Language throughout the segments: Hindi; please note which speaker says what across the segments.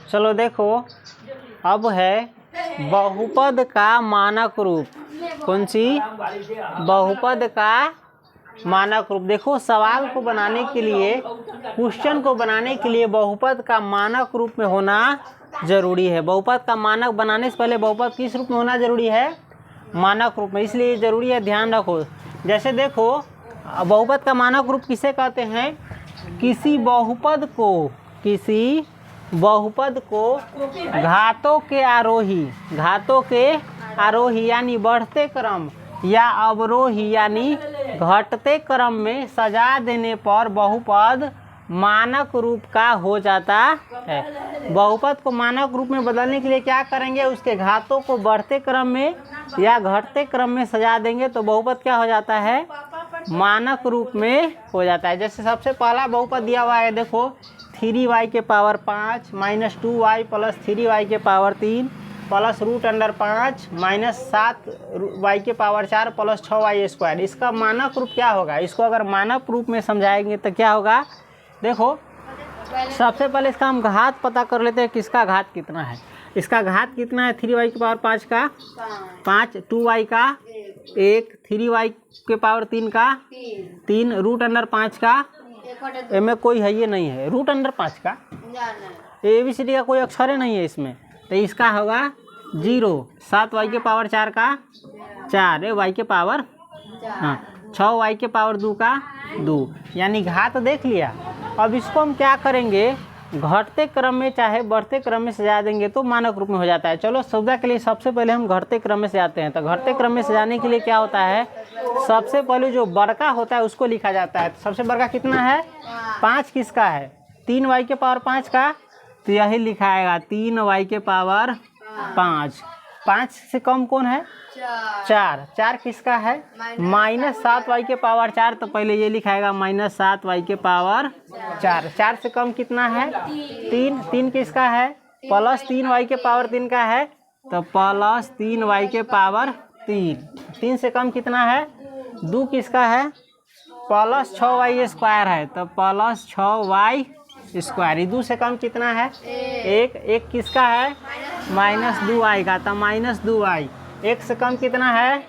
Speaker 1: चलो देखो, अब है बहुपद का मानक रूप। कौन सी? बहुपद का मानक रूप। देखो, सवाल को बनाने के लिए, क्वेश्चन को बनाने के लिए बहुपद का मानक रूप में होना जरूरी है। बहुपद का मानक बनाने से पहले बहुपद किस रूप में होना जरूरी है? मानक रूप में। इसलिए जरूरी है, ध्यान रखो। जैसे देखो, बहुपद का मानक रूप किसे कहते हैं? किसी बहुपद को घातों के आरोही यानी बढ़ते क्रम या अवरोही यानी घटते क्रम में सजा देने पर बहुपद मानक रूप का हो जाता है। बहुपद को मानक रूप में बदलने के लिए क्या करेंगे? उसके घातों को बढ़ते क्रम में या घटते क्रम में सजा देंगे तो बहुपद क्या हो जाता है? मानक रूप में हो जाता है। जैसे सबसे पहला बहुपद दिया हुआ है, देखो 3y के power 5 minus 2y plus 3y के पावर 3 प्लस √5 माइनस 7y के पावर 4 प्लस 6y स्क्वायर। इसका मानक रूप क्या होगा? इसको अगर मानक रूप में समझाएंगे तो क्या होगा? देखो, सबसे पहले इसका हम घात पता कर लेते हैं। किसका घात कितना है? इसका घात कितना है? 3y के पावर 5 का 5, 2y का 1, 3y के पावर 3 का 3, √5 का, में कोई है ये नहीं है, √5 का, ABCD का कोई अक्षर नहीं है इसमें, तो इसका होगा 0, 7y के पावर 4 का 4, y के पावर 6y के पावर 2 का 2, यानी घात देख लिया। अब इसको हम क्या करेंगे? घटते क्रम में चाहे बढ़ते क्रम में सजा देंगे तो मानक रूप में हो जाता है। चलो, सुविधा के लिए सबसे पहले हम घटते क्रम में सजाते हैं। तो घटते क्रम में सजाने के लिए क्या होता है? सबसे पहले जो बड़का होता है उसको लिखा जाता है। सबसे बड़का कितना है? 5 किसका है? 3y के पावर 5 का, तो यही लिखाएगा 3y के पावर 5। 5 से कम कौन है? 4। 4 किसका है? माइनस 7y के पावर 4, तो पहले ये लिखाएगा माइनस 7y के पावर 4। 4 से कम कितना है? 3। 3 किसका है? प्लस 3y के पावर 3 का है, तो प्लस 3y के पावर 3। 3 से कम कितना है? 2 किसका है? प्लस 6y स्क्वायर है, तो प्लस 6y स्क्वायर। 2 से कम कितना है? 1। 1 किसका है? माइनस 2y का, तो माइनस 2y। 1 से कम कितना है?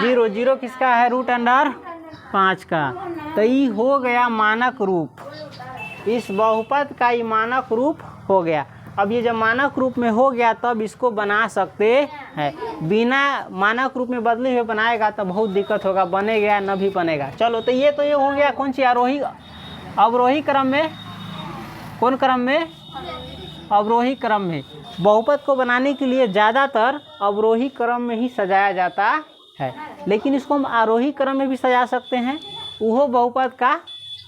Speaker 1: 0। 0 किसका है? √5 का। तो ये हो गया मानक रूप। इस बहुपद का ये मानक रूप हो गया। अब ये जब मानक रूप में हो गया तब इसको बना सकते हैं। बिना मानक रूप में बदले हुए बनाएगा तो बहुत दिक्कत होगा, बनेगा न भी बनेगा। चलो, तो ये हो गया कौन सी? आरोही अवरोही क्रम में। कौन क्रम में? अवरोही क्रम में। बहुपद को बनाने के लिए ज़्यादातर अवरोही क्रम में ही सजाया जाता है, लेकिन इसको हम आरोही क्रम में भी सजा सकते हैं। वो बहुपद का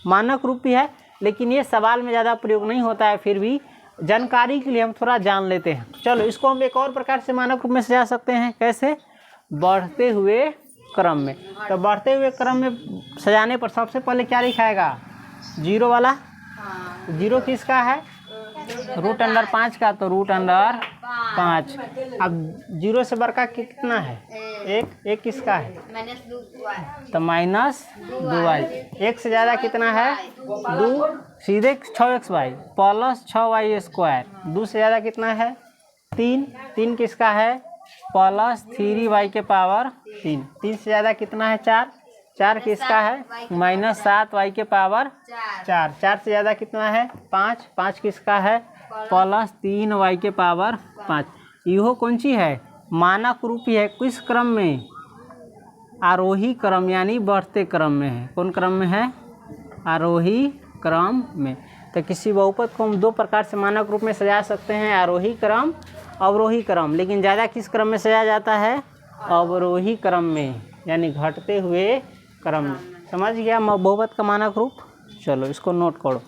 Speaker 1: मानक रूप भी है, लेकिन ये सवाल में ज़्यादा प्रयोग नहीं होता है। फिर भी जानकारी के लिए हम थोड़ा जान लेते हैं। चलो, इसको हम एक और प्रकार से मानक रूप में सजा सकते हैं। कैसे? बढ़ते हुए क्रम में। तो बढ़ते हुए क्रम में सजाने पर सबसे पहले क्या लिखाएगा? 0 वाला। 0 किसका है? √5 का, तो √5। अब 0 से बड़का कितना है? 1 किसका है? तो माइनस 2y। 1 से ज़्यादा कितना है? 2, सीधे 6xy प्लस 6y स्क्वायर। 2 से ज़्यादा कितना है? 3। 3 किसका है? प्लस 3y के पावर 3। 3 से ज़्यादा कितना है? 4। 4 किसका है? माइनस 7y के पावर 4। 4 से ज़्यादा कितना है? 5। 5 किसका है? प्लस 3y के पावर 5। यह कौन सी है? मानक रूप ही है। किस क्रम में? आरोही क्रम यानी बढ़ते क्रम में है। कौन क्रम में है? आरोही क्रम में। तो किसी बहुपद को हम 2 प्रकार से मानक रूप में सजा सकते हैं, आरोही क्रम, अवरोही क्रम। लेकिन ज़्यादा किस क्रम में सजाया जाता है? अवरोही क्रम में, यानी घटते हुए क्रम में। समझ गया बहुपद का मानक रूप? चलो, इसको नोट करो।